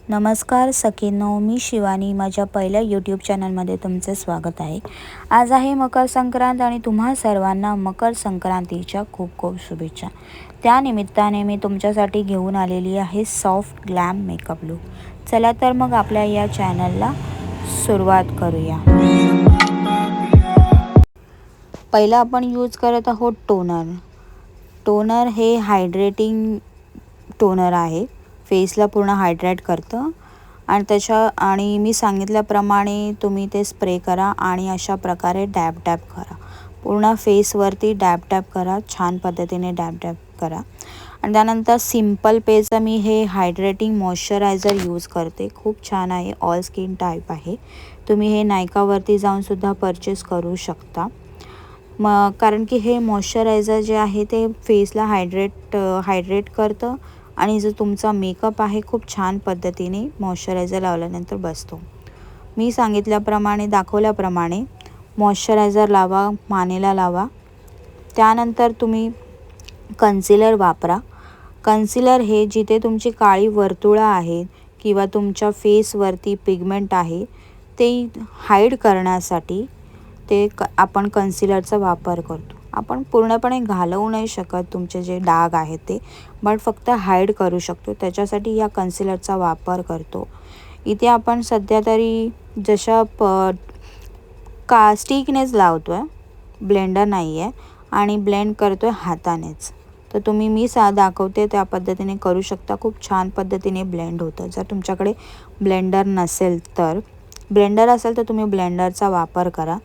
नमस्कार सखींनो, मी शिवानी. माझ्या पहिल्या यूट्यूब चॅनलमध्ये तुमचे स्वागत आहे. आज आहे मकर संक्रांत आणि तुम्हा सर्वांना मकर संक्रांतीच्या खूप खूप शुभेच्छा. त्यानिमित्ताने मी तुमच्यासाठी घेऊन आलेली आहे सॉफ्ट ग्लॅम मेकअप लूक. चला तर मग आपल्या या चॅनलला सुरुवात करूया. पहिला आपण यूज करत आहोत टोनर. टोनर हे हायड्रेटिंग टोनर आहे. फेसला पूर्ण हायड्रेट करतं आणि मी सांगितल्याप्रमाणे तुम्ही ते स्प्रे करा आणि अशा प्रकारे डॅब डॅब करा. पूर्ण फेसवरती डॅब डॅब करा, छान पद्धतीने डॅब डॅब करा. आणि त्यानंतर सिम्पल पेचं मी हे हायड्रेटिंग मॉइश्चरायझर यूज करते. खूप छान आहे, ऑल स्किन टाईप आहे. तुम्ही हे नायकावरती जाऊनसुद्धा परचेस करू शकता. कारण की हे मॉइश्चरायझर जे आहे ते फेसला हायड्रेट करतं आणि जो तुमचा मेकअप आहे खूप छान पद्धतीने मॉइश्चरायझर लावल्यानंतर बसतो. मी सांगितल्याप्रमाणे दाखवल्याप्रमाणे मॉइश्चरायझर लावा, मानेला लावा. त्यानंतर तुम्ही कन्सिलर वापरा. कन्सिलर हे जिथे तुमची काळी वर्तुळं आहेत किंवा तुमच्या फेसवरती पिगमेंट आहे ते हाईड करण्यासाठी आपण कन्सिलरचा वापर करतो. आपण पूर्णपणे घालवू नाही शकत तुमचे जे डाग आहेत ते, बट फक्त हाईड करू शकतो. त्याच्यासाठी या कन्सिलरचा वापर करतो. इथे आपण सध्या तरी जशा स्टिकनेच लावतो आहे, ब्लेंडर नाही आहे, आणि ब्लेंड करतो आहे हातानेच. तर मी दाखवते त्या पद्धतीने करू शकता. खूप छान पद्धतीने ब्लेंड होतं. जर तुमच्याकडे ब्लेंडर नसेल तर ब्लेंडर असेल तर तुम्ही ब्लेंडरचा वापर करा.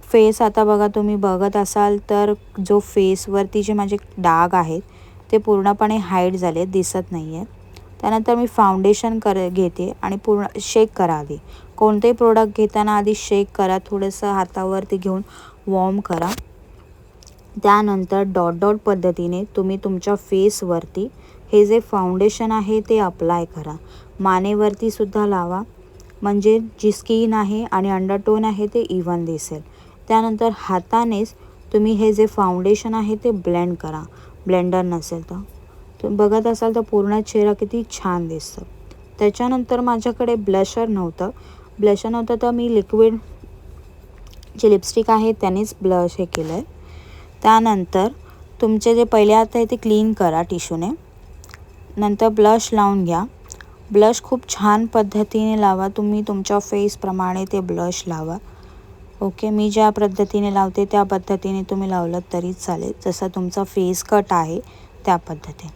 फेस आता बघा, तुम्ही बघत असाल तर जो फेसवरती जे माझे डाग आहेत ते पूर्णपणे हाईड झाले, दिसत नाही आहे. त्यानंतर मी फाउंडेशन घेते आणि पूर्ण शेक करा. आधी कोणतेही प्रोडक्ट घेताना आधी शेक करा, थोडंसं हातावरती घेऊन वॉर्म करा. त्यानंतर डॉट डॉट पद्धतीने तुम्ही तुमच्या फेसवरती हे जे फाउंडेशन आहे ते अप्लाय करा. मानेवरती सुद्धा लावा, म्हणजे जी स्किन आहे आणि अंडरटोन आहे ते इव्हन दिसेल. त्यानंतर हातानेच तुम्ही हे जे फाउंडेशन आहे ते ब्लेंड करा. ब्लेंडर नसेल तर तुम्ही बघत असाल तर पूर्ण चेहरा किती छान दिसतं. त्याच्यानंतर माझ्याकडे ब्लशर नव्हतं तर मी लिक्विड जे लिपस्टिक आहे त्यानेच ब्लश हे केलं आहे. त्यानंतर तुमचे जे पहिले हात आहे ते क्लीन करा टिश्यूने. नंतर ब्लश लावून घ्या. ब्लश खूप छान पद्धतीने लावा. तुम्ही तुमच्या फेसप्रमाणे ते ब्लश लावा. ओके, मी ज्या पद्धतीने लावते त्या पद्धतीने तुम्ही लावलं तरी चालेल, जसा तुमचा फेस कट आहे त्या पद्धतीने.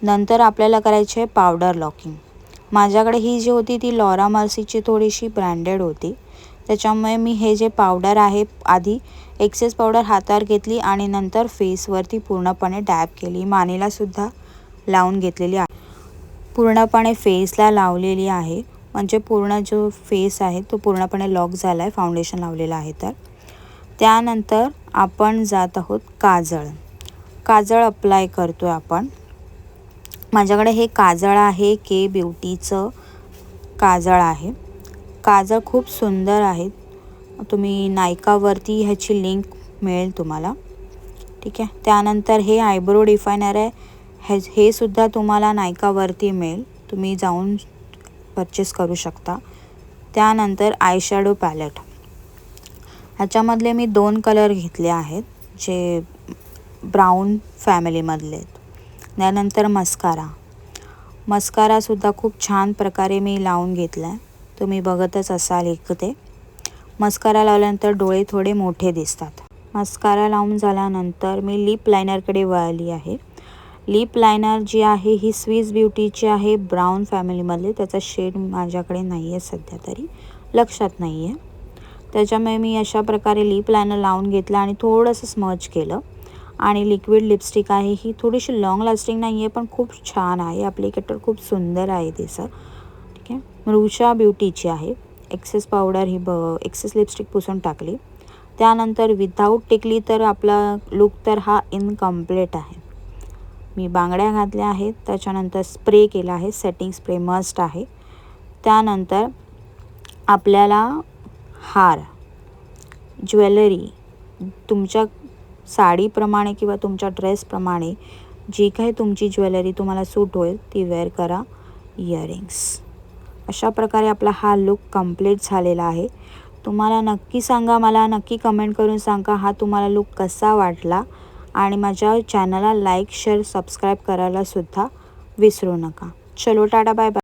नंतर आपल्याला करायची आहे पावडर लॉकिंग. माझ्याकडे ही जी होती ती लॉरा मर्सीची थोडीशी ब्रँडेड होती. त्याच्यामुळे मी हे जे पावडर आहे, आधी एक्सेस पावडर हातावर घेतली आणि नंतर फेसवरती पूर्णपणे डॅब केली. मानेलासुद्धा लावून घेतलेली आहे. पूर्णपणे फेसला लावलेली आहे, म्हणजे पूर्ण जो फेस आहे तो पूर्णपणे लॉक झाला आहे फाउंडेशन लावलेलं आहे तर. त्यानंतर आपण जात आहोत काजळ अप्लाय करतो आहे आपण. माझ्याकडे हे काजळ आहे, के ब्युटीचं काजळ आहे. काजळ खूप सुंदर आहे. तुम्ही नायकावरती ह्याची लिंक मिळेल तुम्हाला, ठीक आहे. त्यानंतर हे आयब्रो डिफायनर आहे. हे सुद्धा तुम्हाला नायकावरती मिळेल, तुम्ही जाऊन परचेस करू शकता. त्यानंतर आयशॅडो पॅलेट. ह्याच्यामधले मी 2 कलर घेतले आहेत जे ब्राऊन फॅमिलीमधले आहेत. त्यानंतर मस्कारासुद्धा खूप छान प्रकारे मी लावून घेतला आहे. तुम्ही बघतच असाल ते. मस्कारा लावल्यानंतर डोळे थोडे मोठे दिसतात. मस्कारा लावून झाल्यानंतर मी लिप लायनरकडे वळली आहे. लिप लायनर जी आहे ही स्विस ब्युटीची आहे, ब्राऊन फॅमिलीमधले. त्याचा शेड माझ्याकडे नाही आहे सध्या तरी, लक्षात नाही आहे. त्याच्यामुळे मी अशा प्रकारे लिप लायनर लावून घेतला आणि थोडंसं स्मच केलं. आणि लिक्विड लिपस्टिक आहे, ही थोडीशी लॉंग लास्टिंग नाही आहे पण खूप छान आहे. ॲप्लिकेटर खूप सुंदर आहे तिचं, ठीक आहे. मृषा ब्युटीची आहे. एक्सेस पावडर ही एक्सेस लिपस्टिक पुसून टाकली. त्यानंतर विदाऊट टिकली तर आपला लुक तर हा इनकम्प्लीट आहे. मी बांगड्या घातल्या आहेत. त्याच्यानंतर स्प्रे केला आहे, सेटिंग स्प्रे मस्ट आहे. त्यानंतर आपल्याला हार, ज्वेलरी, तुमच्या साडीप्रमाणे किंवा तुमच्या ड्रेसप्रमाणे जी काही तुमची ज्वेलरी तुम्हाला सूट होईल ती वेअर करा. इयरिंग्स, अशा प्रकारे आपला हा लुक कंप्लीट झालेला आहे. तुम्हाला नक्की सांगा, मला नक्की कमेंट करून सांगा हा तुम्हाला लुक कसा वाटला. आणि माझ्या चॅनलला लाईक शेअर सबस्क्राईब करायला सुद्धा विसरू नका. चलो टाटा बाय बाय.